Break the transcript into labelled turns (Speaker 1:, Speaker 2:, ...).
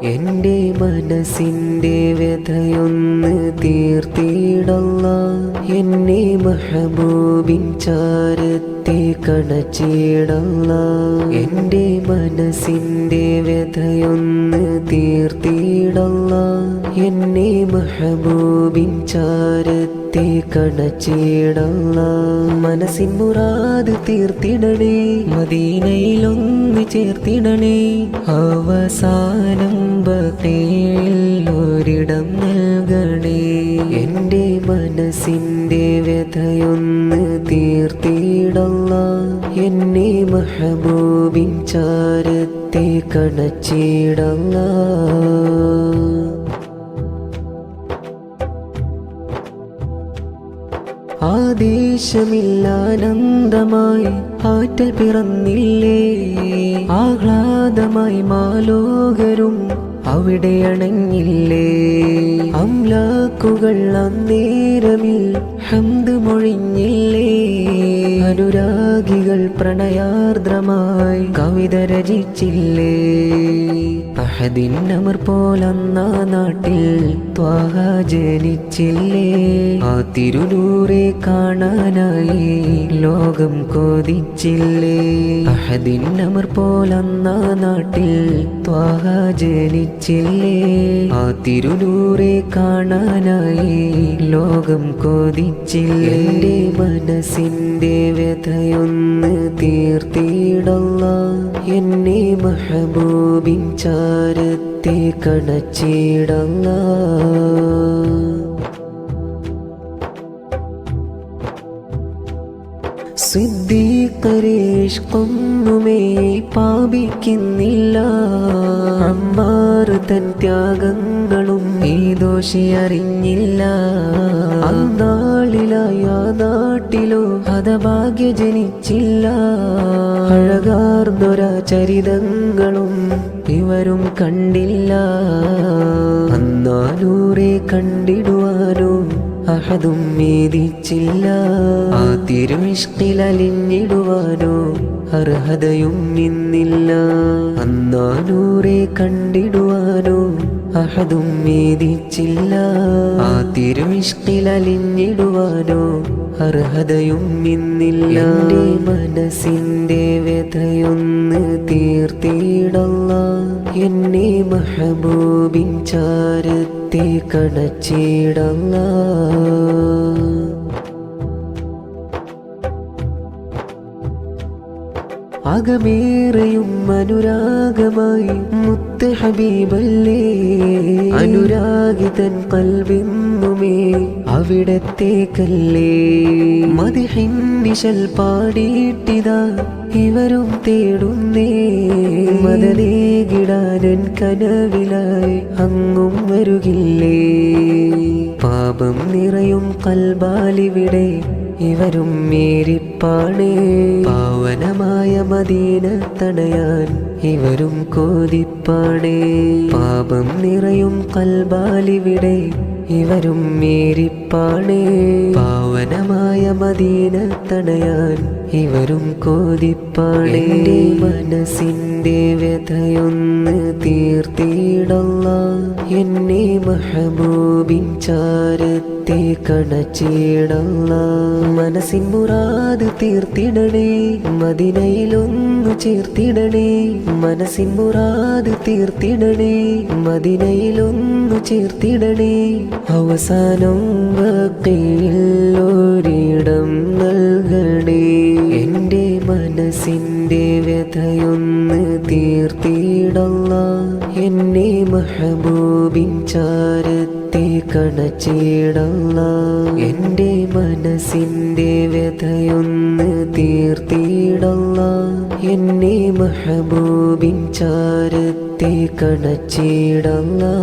Speaker 1: എൻ്റെ മനസ്സിൻ്റെ വ്യഥയൊന്ന് തീർത്തിടല്ലാ. എന്നെ മെഹബൂബിൻ ചാരത്തെ കണച്ചിടല്ലാ. എൻ്റെ മനസ്സിൻ്റെ വ്യഥയൊന്ന് തീർത്തിടല്ലാ. എന്നെ മെഹബൂബിൻ ചാരത്തെ കണച്ചിടല്ലാ. മനസ്സിൻ മുറാദ് തീർത്തിടണേ, മദീനയിലൊന്ന് ചേർത്തിടണേ. അവസാനം ബഖീൽ ഒരിടം നൽകണേ. എൻ്റെ മനസ്സിൻ്റെ വ്യഥയൊന്ന് തീർത്തിടല്ലാ. എന്നെ മെഹബൂബിൻ ചാരത്തെ കണച്ചിടല്ലാ. ആദേശമില്ലാനന്ദമായി ആറ്റൽ പിറന്നില്ലേ. ആഹ്ലാദമായി മാലോകരും അവിടെ അണഞ്ഞില്ലേ. അംലാക്കുകൾ അന്നേരമിൽ ഹംദ് മൊഴിഞ്ഞില്ലേ. അനുരാഗികൾ പ്രണയാർദ്രമായി കവിത രചിച്ചില്ലേ. അഹദിൻ അമർ പോലന്നാ നാട്ടിൽ ത്വാഹ ജനിച്ചില്ലേ. ആ തിരുനൂറെ കാണാനായി ലോകം കൊതിച്ചില്ലേ. അഹദിൻ അമർ പോലന്നാ നാട്ടിൽ ത്വാഹ ജനിച്ചില്ലേ. ആ തിരുനൂറെ കാണാനായി ലോകം കൊതിച്ചില്ലേ. എൻ്റെ മനസ്സിൻ്റെ വ്യഥയൊന്ന് തീർത്തിടല്ലാ. എന്നെ മെഹബൂബിൻ ചാരത്തെ കണച്ചിടല്ലാ. സിദ്ദീഖരേഷ്കൊന്നുമേ പാപിക്കുന്നില്ല. അമ്മാർ തൻ ത്യാഗങ്ങളും ഈ ദോഷി അറിഞ്ഞില്ല. അന്നാളിലായ നാട്ടിലോ ഹതഭാഗ്യ ജനിച്ചില്ല. അഴകാർന്നൊര ചരിതങ്ങളും ഇവരും കണ്ടില്ല. അന്നാനൂറെ കണ്ടിടുവാനോ അഹദും മേദിച്ചില്ല. ആ തിരുമിഷ്കിലലിഞ്ഞിടുവാനോ അർഹതയും ഇന്നില്ല. അന്നാനൂറെ കണ്ടിടുവാനോ അഹദും മേദിച്ചില്ല. ആ തിരുമിഷ്കിലലിഞ്ഞിടുവാനോ അർഹതയും ഇന്നില്ല. എൻ്റെ മനസ്സിൻ്റെ വ്യഥയൊന്ന് തീർത്തിടല്ലാ. എന്നെ മെഹബൂബിൻ ചാരത്തെ കണച്ചിടല്ലാ. അകമേറെയും അനുരാഗമായി മുത്ത് ഹബീബല്ലേ. അനുരാഗിതൻ കൽബിന്നുമേ അവിടത്തേക്കല്ലേ. മദ്ഹിൻ നിശൽ പാടിയിട്ടിതാ ഇവരും തേടുന്നേ. മദനേകിടാനൻ കനവിലായി അങ്ങും വരുകില്ലേ. പാപം നിറയും കൽബാലിവിടെ ഇവരും മേരിപ്പാണേ. പാവനമായ മദീന തടയാൻ ഇവരും കോതിപ്പാണേ. പാപം നിറയും കൽബാലിവിടെ ഇവരും മേരിപ്പാണേ. പാവനമായ മദീന തടയാൻ ഇവരും കോതിപ്പാണേ. എൻ്റെ മനസ്സിൻ്റെ വ്യഥയൊന്ന് തീർത്തിടല്ലാ. എന്നെ മെഹബൂബിൻ ചാരത്തെ കണച്ചിടല്ലാ. മനസ്സിൻ മുറാദ് തീർത്തിടണേ, മദീനയിലൊന്നു ചേർത്തിടണേ. മനസ്സിൻ മുറാദ് തീർത്തിടണേ, മദീനയിലൊന്നു ചേർത്തിടണേ. അവസാനം ബഖീൽ ഒരിടം നൽകണേ. എൻ്റെ മനസ്സിൻ്റെ വ്യഥയൊന്ന് തീർത്തിടല്ലാ. എന്നെ മെഹബൂബിൻ ചാരത്തെ കണച്ചിടല്ലാ. എൻ്റെ മനസ്സിൻ്റെ വ്യഥയൊന്ന് തീർത്തിടല്ലാ. എന്നെ മെഹബൂബിൻ ചാരത്തെ കണച്ചിടല്ലാ.